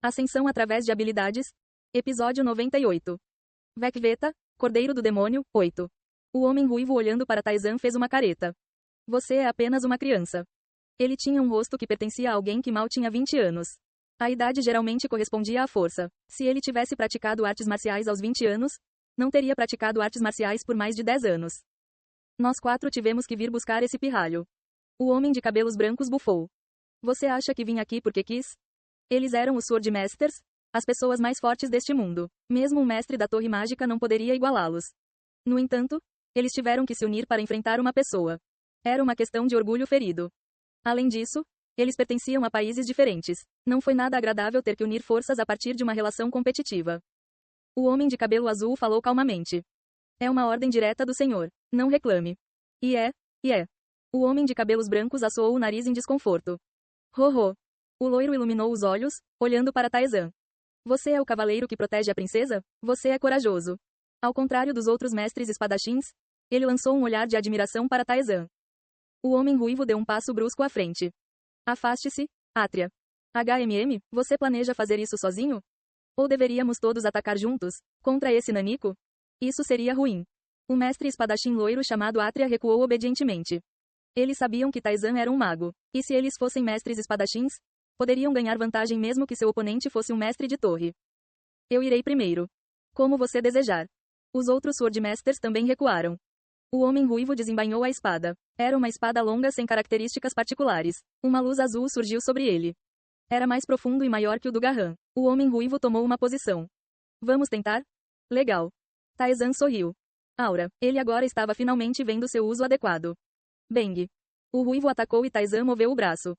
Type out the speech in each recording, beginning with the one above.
Ascensão através de habilidades. Episódio 98. Vecveta, Cordeiro do Demônio, 8. O homem ruivo olhando para Taizan fez uma careta. Você é apenas uma criança. Ele tinha um rosto que pertencia a alguém que mal tinha 20 anos. A idade geralmente correspondia à força. Se ele tivesse praticado artes marciais aos 20 anos, não teria praticado artes marciais por mais de 10 anos. Nós 4 tivemos que vir buscar esse pirralho. O homem de cabelos brancos bufou. Você acha que vim aqui porque quis? Eles eram os Sword Masters, as pessoas mais fortes deste mundo. Mesmo um mestre da Torre Mágica não poderia igualá-los. No entanto, eles tiveram que se unir para enfrentar uma pessoa. Era uma questão de orgulho ferido. Além disso, eles pertenciam a países diferentes. Não foi nada agradável ter que unir forças a partir de uma relação competitiva. O homem de cabelo azul falou calmamente. É uma ordem direta do senhor. Não reclame. E é. O homem de cabelos brancos assoou o nariz em desconforto. Ho. O loiro iluminou os olhos, olhando para Taizan. Você é o cavaleiro que protege a princesa? Você é corajoso. Ao contrário dos outros mestres espadachins, ele lançou um olhar de admiração para Taizan. O homem ruivo deu um passo brusco à frente. Afaste-se, Átria. Você planeja fazer isso sozinho? Ou deveríamos todos atacar juntos, contra esse nanico? Isso seria ruim. O mestre espadachim loiro chamado Átria recuou obedientemente. Eles sabiam que Taizan era um mago, e se eles fossem mestres espadachins, poderiam ganhar vantagem mesmo que seu oponente fosse um mestre de torre. Eu irei primeiro. Como você desejar. Os outros Sword Masters também recuaram. O homem ruivo desembainhou a espada. Era uma espada longa sem características particulares. Uma luz azul surgiu sobre ele. Era mais profundo e maior que o do Gahan. O homem ruivo tomou uma posição. Vamos tentar? Legal. Taizan sorriu. Aura. Ele agora estava finalmente vendo seu uso adequado. Bang. O ruivo atacou e Taizan moveu o braço.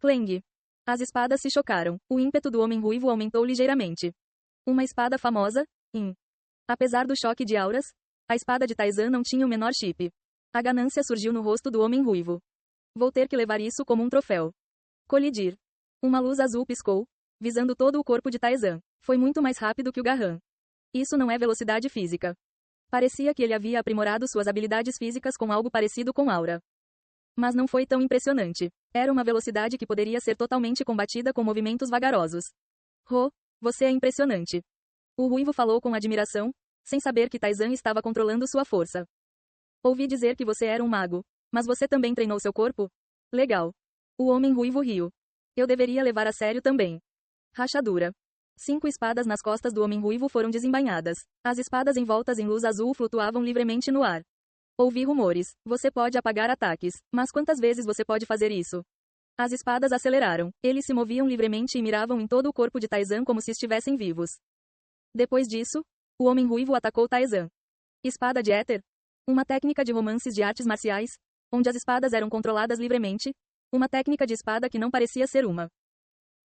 Clang. As espadas se chocaram. O ímpeto do homem ruivo aumentou ligeiramente. Uma espada famosa? Apesar do choque de auras, a espada de Taizan não tinha o menor chip. A ganância surgiu no rosto do homem ruivo. Vou ter que levar isso como um troféu. Colidir. Uma luz azul piscou, visando todo o corpo de Taizan. Foi muito mais rápido que o Gahan. Isso não é velocidade física. Parecia que ele havia aprimorado suas habilidades físicas com algo parecido com aura. Mas não foi tão impressionante. Era uma velocidade que poderia ser totalmente combatida com movimentos vagarosos. Você é impressionante. O ruivo falou com admiração, sem saber que Taizan estava controlando sua força. Ouvi dizer que você era um mago, mas você também treinou seu corpo? Legal. O homem ruivo riu. Eu deveria levar a sério também. Rachadura. 5 espadas nas costas do homem ruivo foram desembainhadas. As espadas envoltas em luz azul flutuavam livremente no ar. Ouvi rumores. Você pode apagar ataques, mas quantas vezes você pode fazer isso? As espadas aceleraram. Eles se moviam livremente e miravam em todo o corpo de Taizan como se estivessem vivos. Depois disso, o homem ruivo atacou Taizan. Espada de éter? Uma técnica de romances de artes marciais, onde as espadas eram controladas livremente. Uma técnica de espada que não parecia ser uma.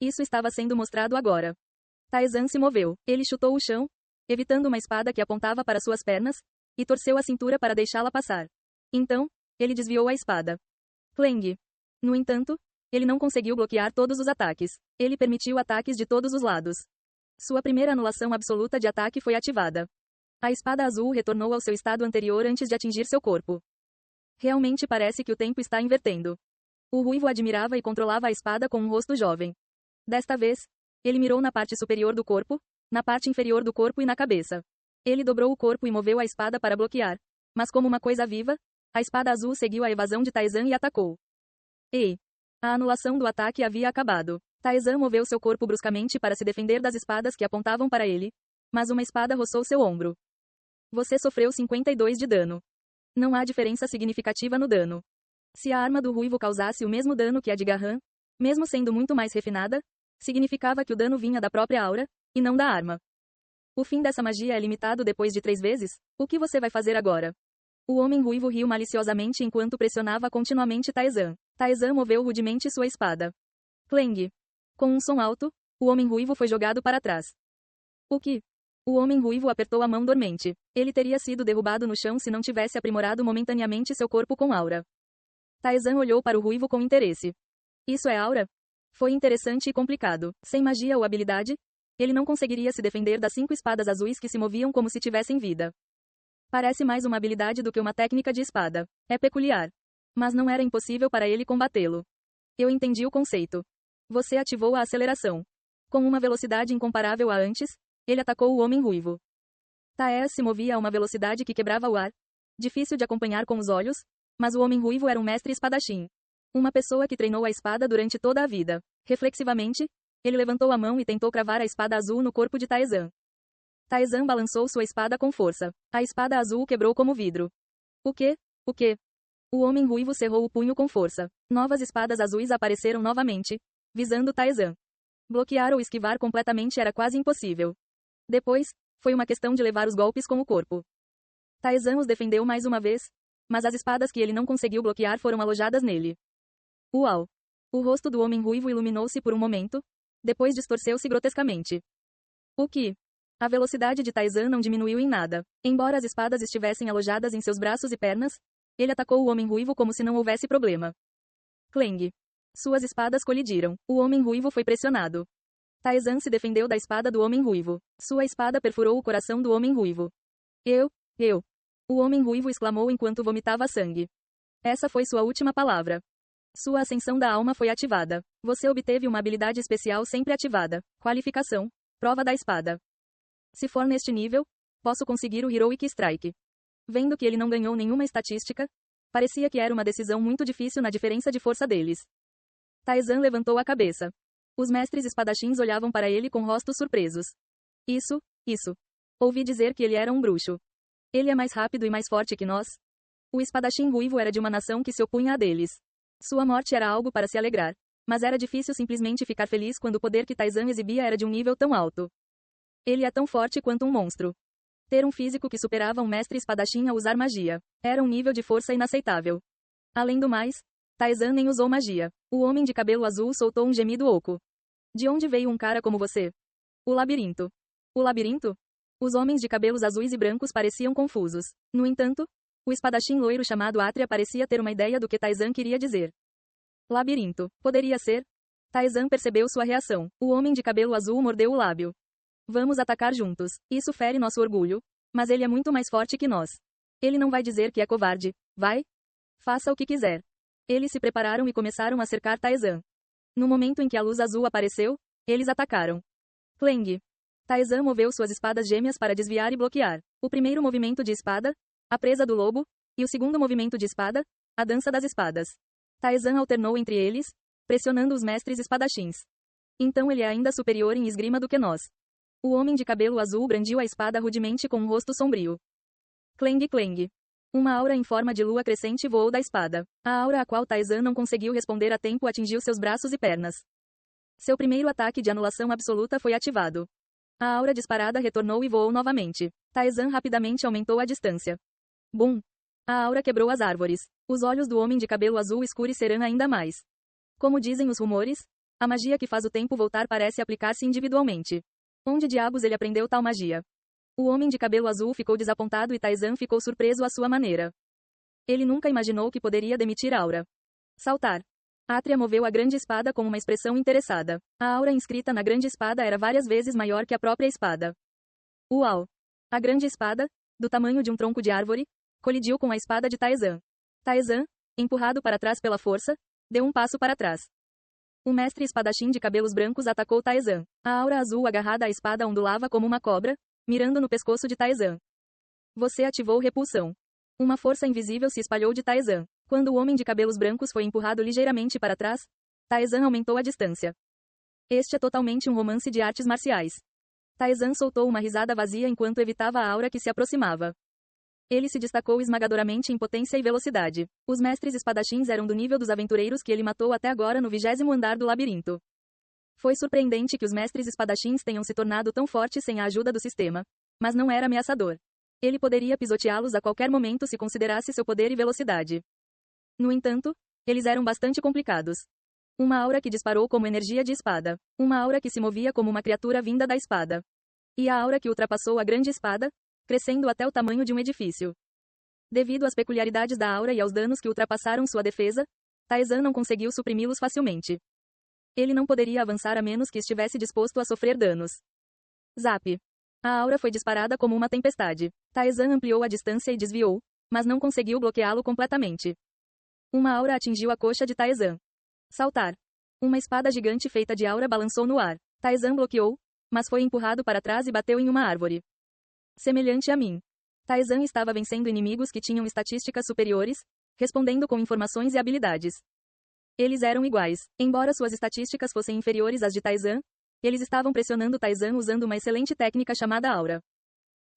Isso estava sendo mostrado agora. Taizan se moveu. Ele chutou o chão, evitando uma espada que apontava para suas pernas, e torceu a cintura para deixá-la passar. Então, ele desviou a espada. Clang. No entanto, ele não conseguiu bloquear todos os ataques. Ele permitiu ataques de todos os lados. Sua primeira anulação absoluta de ataque foi ativada. A espada azul retornou ao seu estado anterior antes de atingir seu corpo. Realmente parece que o tempo está invertendo. O ruivo admirava e controlava a espada com um rosto jovem. Desta vez, ele mirou na parte superior do corpo, na parte inferior do corpo e na cabeça. Ele dobrou o corpo e moveu a espada para bloquear. Mas como uma coisa viva, a espada azul seguiu a evasão de Taizan e atacou. Ei! A anulação do ataque havia acabado. Taizan moveu seu corpo bruscamente para se defender das espadas que apontavam para ele, mas uma espada roçou seu ombro. Você sofreu 52 de dano. Não há diferença significativa no dano. Se a arma do ruivo causasse o mesmo dano que a de Gahan, mesmo sendo muito mais refinada, significava que o dano vinha da própria aura, e não da arma. O fim dessa magia é limitado depois de 3 vezes? O que você vai fazer agora? O homem ruivo riu maliciosamente enquanto pressionava continuamente Taizan. Taizan moveu rudemente sua espada. Clang. Com um som alto, o homem ruivo foi jogado para trás. O que? O homem ruivo apertou a mão dormente. Ele teria sido derrubado no chão se não tivesse aprimorado momentaneamente seu corpo com aura. Taizan olhou para o ruivo com interesse. Isso é aura? Foi interessante e complicado. Sem magia ou habilidade, ele não conseguiria se defender das 5 espadas azuis que se moviam como se tivessem vida. Parece mais uma habilidade do que uma técnica de espada. É peculiar. Mas não era impossível para ele combatê-lo. Eu entendi o conceito. Você ativou a aceleração. Com uma velocidade incomparável a antes, ele atacou o homem ruivo. Taez se movia a uma velocidade que quebrava o ar. Difícil de acompanhar com os olhos, mas o homem ruivo era um mestre espadachim. Uma pessoa que treinou a espada durante toda a vida. Reflexivamente, ele levantou a mão e tentou cravar a espada azul no corpo de Taezan. Taezan balançou sua espada com força. A espada azul quebrou como vidro. O quê? O quê? O homem ruivo cerrou o punho com força. Novas espadas azuis apareceram novamente, visando Taezan. Bloquear ou esquivar completamente era quase impossível. Depois, foi uma questão de levar os golpes com o corpo. Taezan os defendeu mais uma vez, mas as espadas que ele não conseguiu bloquear foram alojadas nele. Uau! O rosto do homem ruivo iluminou-se por um momento, depois distorceu-se grotescamente. O que? A velocidade de Taezan não diminuiu em nada. Embora as espadas estivessem alojadas em seus braços e pernas, ele atacou o homem ruivo como se não houvesse problema. Clang! Suas espadas colidiram. O homem ruivo foi pressionado. Taezan se defendeu da espada do homem ruivo. Sua espada perfurou o coração do homem ruivo. Eu. O homem ruivo exclamou enquanto vomitava sangue. Essa foi sua última palavra. Sua ascensão da alma foi ativada. Você obteve uma habilidade especial sempre ativada. Qualificação. Prova da espada. Se for neste nível, posso conseguir o Heroic Strike. Vendo que ele não ganhou nenhuma estatística, parecia que era uma decisão muito difícil na diferença de força deles. Taezan levantou a cabeça. Os mestres espadachins olhavam para ele com rostos surpresos. Isso. Ouvi dizer que ele era um bruxo. Ele é mais rápido e mais forte que nós. O espadachim ruivo era de uma nação que se opunha a deles. Sua morte era algo para se alegrar, mas era difícil simplesmente ficar feliz quando o poder que Taezan exibia era de um nível tão alto. Ele é tão forte quanto um monstro. Ter um físico que superava um mestre espadachim a usar magia. Era um nível de força inaceitável. Além do mais, Taezan nem usou magia. O homem de cabelo azul soltou um gemido oco. De onde veio um cara como você? O labirinto. O labirinto? Os homens de cabelos azuis e brancos pareciam confusos. No entanto, o espadachim loiro chamado Atria parecia ter uma ideia do que Taezan queria dizer. Labirinto. Poderia ser? Taezan percebeu sua reação. O homem de cabelo azul mordeu o lábio. Vamos atacar juntos. Isso fere nosso orgulho, mas ele é muito mais forte que nós. Ele não vai dizer que é covarde, vai? Faça o que quiser. Eles se prepararam e começaram a cercar Taezan. No momento em que a luz azul apareceu, eles atacaram. Clang! Taezan moveu suas espadas gêmeas para desviar e bloquear. O primeiro movimento de espada, a presa do lobo, e o segundo movimento de espada, a dança das espadas. Taezan alternou entre eles, pressionando os mestres espadachins. Então ele é ainda superior em esgrima do que nós. O homem de cabelo azul brandiu a espada rudemente com um rosto sombrio. Clang! Uma aura em forma de lua crescente voou da espada. A aura a qual Taezan não conseguiu responder a tempo atingiu seus braços e pernas. Seu primeiro ataque de anulação absoluta foi ativado. A aura disparada retornou e voou novamente. Taezan rapidamente aumentou a distância. Bum! A aura quebrou as árvores. Os olhos do homem de cabelo azul escurecerão ainda mais. Como dizem os rumores, a magia que faz o tempo voltar parece aplicar-se individualmente. Onde diabos ele aprendeu tal magia? O homem de cabelo azul ficou desapontado e Taezan ficou surpreso à sua maneira. Ele nunca imaginou que poderia demitir aura. Saltar. Atria moveu a grande espada com uma expressão interessada. A aura inscrita na grande espada era várias vezes maior que a própria espada. Uau! A grande espada, do tamanho de um tronco de árvore, colidiu com a espada de Taezan. Taezan, empurrado para trás pela força, deu um passo para trás. O mestre espadachim de cabelos brancos atacou Taezan. A aura azul agarrada à espada ondulava como uma cobra, mirando no pescoço de Taezan. Você ativou repulsão. Uma força invisível se espalhou de Taezan. Quando o homem de cabelos brancos foi empurrado ligeiramente para trás, Taezan aumentou a distância. Este é totalmente um romance de artes marciais. Taezan soltou uma risada vazia enquanto evitava a aura que se aproximava. Ele se destacou esmagadoramente em potência e velocidade. Os mestres espadachins eram do nível dos aventureiros que ele matou até agora no 20º andar do labirinto. Foi surpreendente que os mestres espadachins tenham se tornado tão fortes sem a ajuda do sistema. Mas não era ameaçador. Ele poderia pisoteá-los a qualquer momento se considerasse seu poder e velocidade. No entanto, eles eram bastante complicados. Uma aura que disparou como energia de espada. Uma aura que se movia como uma criatura vinda da espada. E a aura que ultrapassou a grande espada, crescendo até o tamanho de um edifício. Devido às peculiaridades da aura e aos danos que ultrapassaram sua defesa, Taezan não conseguiu suprimi-los facilmente. Ele não poderia avançar a menos que estivesse disposto a sofrer danos. Zap! A aura foi disparada como uma tempestade. Taezan ampliou a distância e desviou, mas não conseguiu bloqueá-lo completamente. Uma aura atingiu a coxa de Taezan. Saltar! Uma espada gigante feita de aura balançou no ar. Taizan bloqueou, mas foi empurrado para trás e bateu em uma árvore. Semelhante a mim. Taizan estava vencendo inimigos que tinham estatísticas superiores, respondendo com informações e habilidades. Eles eram iguais. Embora suas estatísticas fossem inferiores às de Taizan, eles estavam pressionando Taizan usando uma excelente técnica chamada aura.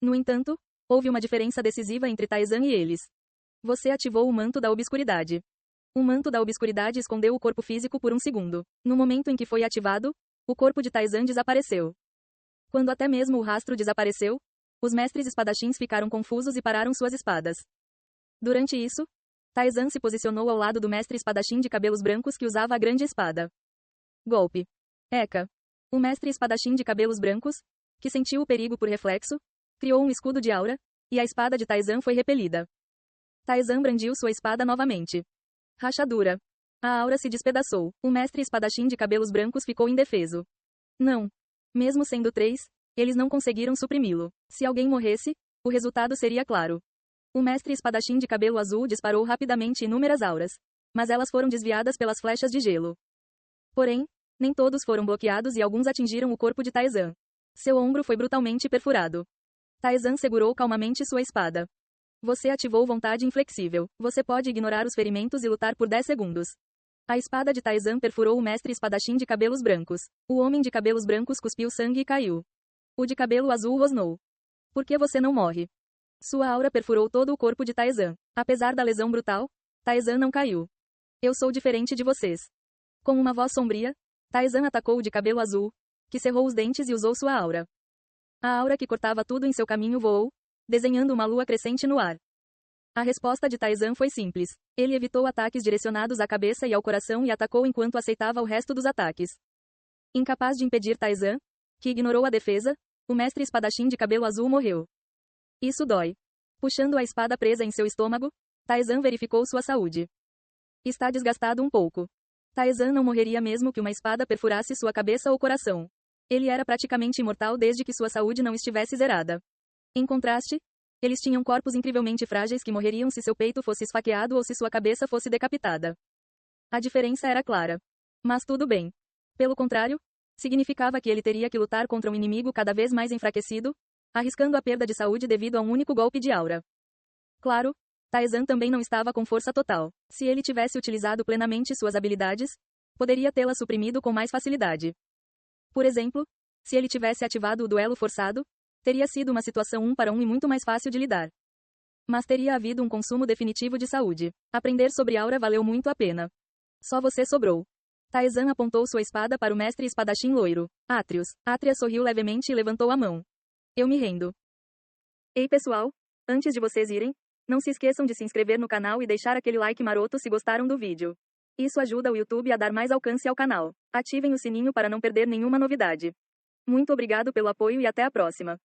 No entanto, houve uma diferença decisiva entre Taizan e eles. Você ativou o manto da obscuridade. O manto da obscuridade escondeu o corpo físico por um segundo. No momento em que foi ativado, o corpo de Taizan desapareceu. Quando até mesmo o rastro desapareceu, os mestres espadachins ficaram confusos e pararam suas espadas. Durante isso, Taizan se posicionou ao lado do mestre espadachim de cabelos brancos que usava a grande espada. Golpe. Eka. O mestre espadachim de cabelos brancos, que sentiu o perigo por reflexo, criou um escudo de aura, e a espada de Taizan foi repelida. Taizan brandiu sua espada novamente. Rachadura. A aura se despedaçou. O mestre espadachim de cabelos brancos ficou indefeso. Não. Mesmo sendo 3, eles não conseguiram suprimi-lo. Se alguém morresse, o resultado seria claro. O mestre espadachim de cabelo azul disparou rapidamente inúmeras auras, mas elas foram desviadas pelas flechas de gelo. Porém, nem todos foram bloqueados e alguns atingiram o corpo de Taizan. Seu ombro foi brutalmente perfurado. Taizan segurou calmamente sua espada. Você ativou vontade inflexível. Você pode ignorar os ferimentos e lutar por 10 segundos. A espada de Taizan perfurou o mestre espadachim de cabelos brancos. O homem de cabelos brancos cuspiu sangue e caiu. O de cabelo azul rosnou. Por que você não morre? Sua aura perfurou todo o corpo de Taizan. Apesar da lesão brutal, Taizan não caiu. Eu sou diferente de vocês. Com uma voz sombria, Taizan atacou o de cabelo azul, que cerrou os dentes e usou sua aura. A aura que cortava tudo em seu caminho voou, desenhando uma lua crescente no ar. A resposta de Taizan foi simples. Ele evitou ataques direcionados à cabeça e ao coração e atacou enquanto aceitava o resto dos ataques. Incapaz de impedir Taizan, que ignorou a defesa, o mestre espadachim de cabelo azul morreu. Isso dói. Puxando a espada presa em seu estômago, Taizan verificou sua saúde. Está desgastado um pouco. Taizan não morreria mesmo que uma espada perfurasse sua cabeça ou coração. Ele era praticamente imortal desde que sua saúde não estivesse zerada. Em contraste, eles tinham corpos incrivelmente frágeis que morreriam se seu peito fosse esfaqueado ou se sua cabeça fosse decapitada. A diferença era clara. Mas tudo bem. Pelo contrário, significava que ele teria que lutar contra um inimigo cada vez mais enfraquecido, arriscando a perda de saúde devido a um único golpe de aura. Claro, Taizan também não estava com força total. Se ele tivesse utilizado plenamente suas habilidades, poderia tê-la suprimido com mais facilidade. Por exemplo, se ele tivesse ativado o duelo forçado, teria sido uma situação 1 para 1 e muito mais fácil de lidar. Mas teria havido um consumo definitivo de saúde. Aprender sobre aura valeu muito a pena. Só você sobrou. Taizan apontou sua espada para o mestre espadachim loiro. Atreus. Atreus sorriu levemente e levantou a mão. Eu me rendo. Ei pessoal, antes de vocês irem, não se esqueçam de se inscrever no canal e deixar aquele like maroto se gostaram do vídeo. Isso ajuda o YouTube a dar mais alcance ao canal. Ativem o sininho para não perder nenhuma novidade. Muito obrigado pelo apoio e até a próxima.